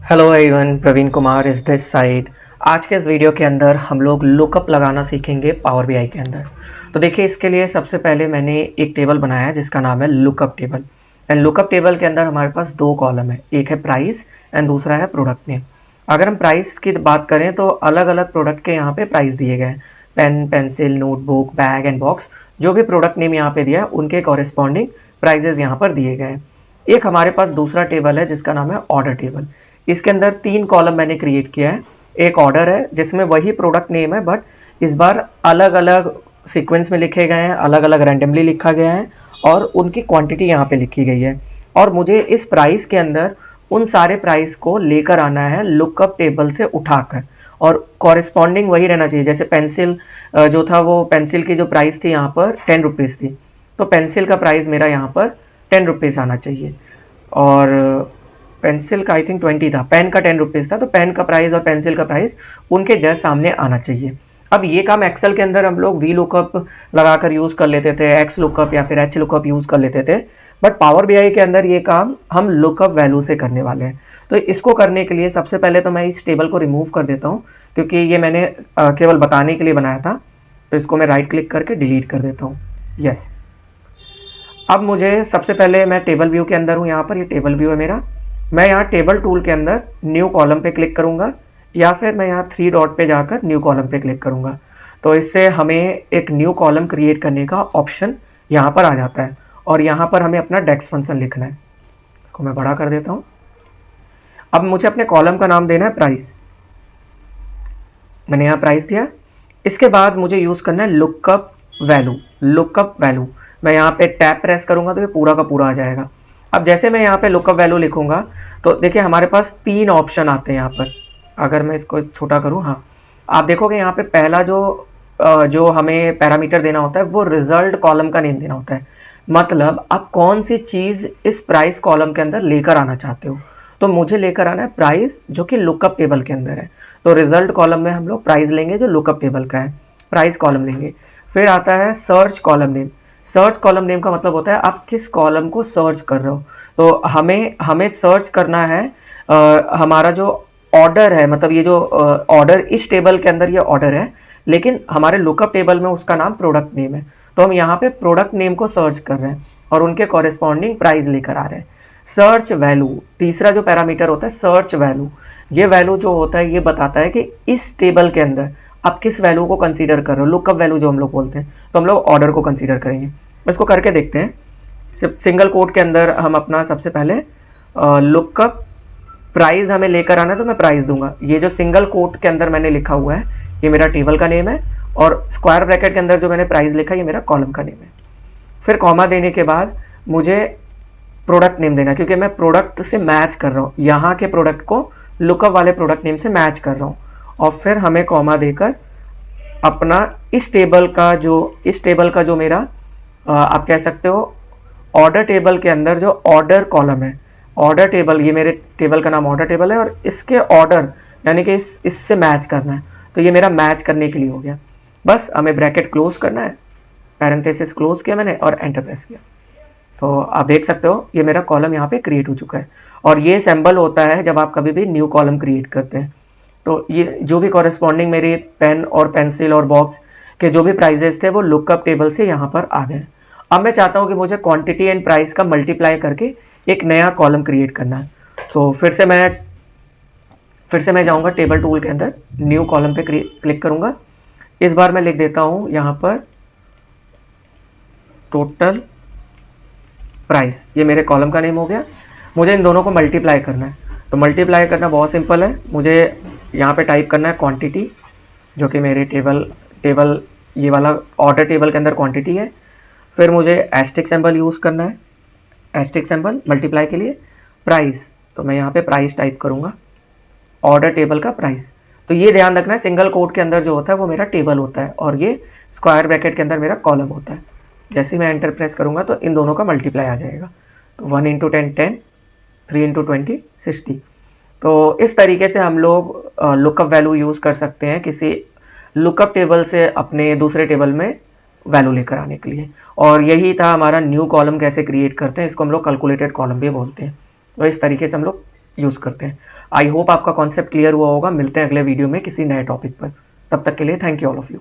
Hello everyone, Praveen Kumar इस this side. आज के इस वीडियो के अंदर हम लोग लुकअप लगाना सीखेंगे पावर बीआई के अंदर। तो देखिए, इसके लिए सबसे पहले मैंने एक टेबल बनाया है जिसका नाम है lookup table. And lookup table के अंदर हमारे पास दो कॉलम है, एक है प्राइस एंड दूसरा है प्रोडक्ट नेम। अगर हम प्राइस की बात करें तो अलग अलग प्रोडक्ट के यहाँ पे प्राइस दिए गए हैं। Pen, pencil, notebook, bag and box, जो भी प्रोडक्ट नेम यहाँ पे दिया है उनके कॉरेस्पॉन्डिंग प्राइजेज यहाँ पर दिए गए हैं। एक हमारे पास दूसरा टेबल है जिसका नाम है ऑर्डर टेबल। इसके अंदर तीन कॉलम मैंने क्रिएट किया है। एक ऑर्डर है जिसमें वही प्रोडक्ट नेम है, बट इस बार अलग अलग सीक्वेंस में लिखे गए हैं, अलग अलग रैंडमली लिखा गया है और उनकी क्वांटिटी यहाँ पे लिखी गई है। और मुझे इस प्राइस के अंदर उन सारे प्राइस को लेकर आना है लुकअप टेबल से उठाकर, और कॉरेस्पॉन्डिंग वही रहना चाहिए। जैसे पेंसिल जो था, वो पेंसिल की जो प्राइस थी यहाँ पर 10 रुपीज़ थी, तो पेंसिल का प्राइस मेरा यहाँ पर 10 रुपीज़ आना चाहिए। और पेंसिल का आई थिंक 20 था, पेन का 10 रुपीज़ था, तो पेन का प्राइस और पेंसिल का प्राइस उनके जस्ट सामने आना चाहिए। अब ये काम एक्सेल के अंदर हम लोग वी लुकअप लगाकर यूज़ कर लेते थे, एक्स लुकअप या फिर एच लुकअप यूज़ कर लेते थे, बट पावर बीआई के अंदर ये काम हम लुकअप वैल्यू से करने वाले हैं। तो इसको करने के लिए सबसे पहले तो मैं इस टेबल को रिमूव कर देता हूँ, क्योंकि ये मैंने केवल बताने के लिए बनाया था। तो इसको मैं राइट क्लिक करके डिलीट कर देता हूँ। यस, अब मुझे सबसे पहले, मैं टेबल व्यू के अंदर हूँ, यहाँ पर ये टेबल व्यू है मेरा। मैं यहाँ टेबल टूल के अंदर न्यू कॉलम पे क्लिक करूँगा, या फिर मैं यहाँ 3 डॉट पे जाकर न्यू कॉलम पे क्लिक करूँगा। तो इससे हमें एक न्यू कॉलम क्रिएट करने का ऑप्शन यहाँ पर आ जाता है, और यहाँ पर हमें अपना डेक्स फंक्शन लिखना है। इसको मैं बड़ा कर देता हूँ। अब मुझे अपने कॉलम का नाम देना है प्राइस। मैंने यहाँ प्राइस दिया। इसके बाद मुझे यूज़ करना है लुकअप वैल्यू। लुकअप वैल्यू मैं यहाँ पे टैप प्रेस करूँगा तो ये पूरा का पूरा आ जाएगा। अब जैसे मैं यहाँ पे लुकअप वैल्यू लिखूँगा तो देखिए हमारे पास 3 ऑप्शन आते हैं यहाँ पर। अगर मैं इसको छोटा करूँ, हाँ, आप देखोगे यहाँ पे पहला जो हमें पैरामीटर देना होता है वो रिजल्ट कॉलम का नेम देना होता है। मतलब आप कौन सी चीज़ इस प्राइस कॉलम के अंदर लेकर आना चाहते हो। तो मुझे लेकर आना है प्राइस, जो कि लुकअप टेबल के अंदर है। तो रिजल्ट कॉलम में हम लोग प्राइस लेंगे जो लुकअप टेबल का है, प्राइस कॉलम लेंगे। फिर आता है search column name. Search column name का मतलब होता है आप किस कॉलम को सर्च कर रहे हो। तो हमें सर्च करना है हमारा जो ऑर्डर है, मतलब ये जो ऑर्डर इस टेबल के अंदर ये ऑर्डर है, लेकिन हमारे लुकअप टेबल में उसका नाम प्रोडक्ट नेम है। तो हम यहाँ पे प्रोडक्ट नेम को सर्च कर रहे हैं और उनके कॉरेस्पॉन्डिंग प्राइस लेकर आ रहे हैं। सर्च वैल्यू, तीसरा जो पैरामीटर होता है सर्च वैल्यू। ये वैल्यू जो होता है ये बताता है कि इस टेबल के अंदर आप किस वैल्यू को कंसीडर कर रहे हो। लुकअप वैल्यू जो हम लोग बोलते हैं, तो हम लोग ऑर्डर को कंसीडर करेंगे। इसको करके देखते हैं। सिंगल कोट के अंदर हम अपना सबसे पहले लुकअप प्राइस हमें लेकर आना है, तो मैं प्राइस दूंगा। ये जो सिंगल कोट के अंदर मैंने लिखा हुआ है ये मेरा टेबल का नेम है, और स्क्वायर ब्रैकेट के अंदर जो मैंने प्राइस लिखा ये मेरा कॉलम का नेम है। फिर कॉमा देने के बाद मुझे प्रोडक्ट नेम देना, क्योंकि मैं प्रोडक्ट से मैच कर रहा हूँ, यहाँ के प्रोडक्ट को लुकअप वाले प्रोडक्ट नेम से मैच कर रहा हूँ। और फिर हमें कॉमा देकर अपना इस टेबल का जो मेरा आप कह सकते हो ऑर्डर टेबल के अंदर जो ऑर्डर कॉलम है, ऑर्डर टेबल, ये मेरे टेबल का नाम ऑर्डर टेबल है, और इसके ऑर्डर यानी कि इससे मैच करना है। तो ये मेरा मैच करने के लिए हो गया। बस हमें ब्रैकेट क्लोज करना है, पैरेंथेसिस क्लोज किया मैंने और एंटर प्रेस किया। तो आप देख सकते हो ये मेरा कॉलम यहाँ पे क्रिएट हो चुका है। और ये सिंबल होता है जब आप कभी भी न्यू कॉलम क्रिएट करते हैं। तो ये जो भी कॉरेस्पॉन्डिंग मेरी पेन और पेंसिल और बॉक्स के जो भी प्राइजेस थे वो लुकअप टेबल से यहाँ पर आ गए। अब मैं चाहता हूँ कि मुझे क्वांटिटी एंड प्राइस का मल्टीप्लाई करके एक नया कॉलम क्रिएट करना है। तो फिर से मैं जाऊँगा टेबल टूल के अंदर, न्यू कॉलम पे क्लिक करूँगा। इस बार मैं लिख देता हूँ यहाँ पर टोटल प्राइस। ये मेरे कॉलम का नेम हो गया। मुझे इन दोनों को मल्टीप्लाई करना है। तो मल्टीप्लाई करना बहुत सिंपल है। मुझे यहाँ पे टाइप करना है क्वांटिटी, जो कि मेरे टेबल ये वाला ऑर्डर टेबल के अंदर क्वांटिटी है। फिर मुझे एस्टेरिस्क सिंबल यूज़ करना है, एस्टेरिस्क सिंबल मल्टीप्लाई के लिए। प्राइस, तो मैं यहाँ पे प्राइस टाइप करूँगा, ऑर्डर टेबल का प्राइस। तो ये ध्यान रखना है सिंगल कोट के अंदर जो होता है वो मेरा टेबल होता है, और ये स्क्वायर ब्रैकेट के अंदर मेरा कॉलम होता है। जैसे मैं एंटर प्रेस करूँगा तो इन दोनों का मल्टीप्लाई आ जाएगा। तो 1 × 10 10, 3 × 20 60। तो इस तरीके से हम लोग लुकअप वैल्यू यूज़ कर सकते हैं किसी लुकअप टेबल से अपने दूसरे टेबल में वैल्यू लेकर आने के लिए। और यही था हमारा न्यू कॉलम कैसे क्रिएट करते हैं। इसको हम लोग कैलकुलेटेड कॉलम भी बोलते हैं। तो इस तरीके से हम लोग यूज़ करते हैं। आई होप आपका कॉन्सेप्ट क्लियर हुआ होगा। मिलते हैं अगले वीडियो में किसी नए टॉपिक पर। तब तक के लिए thank you all of you.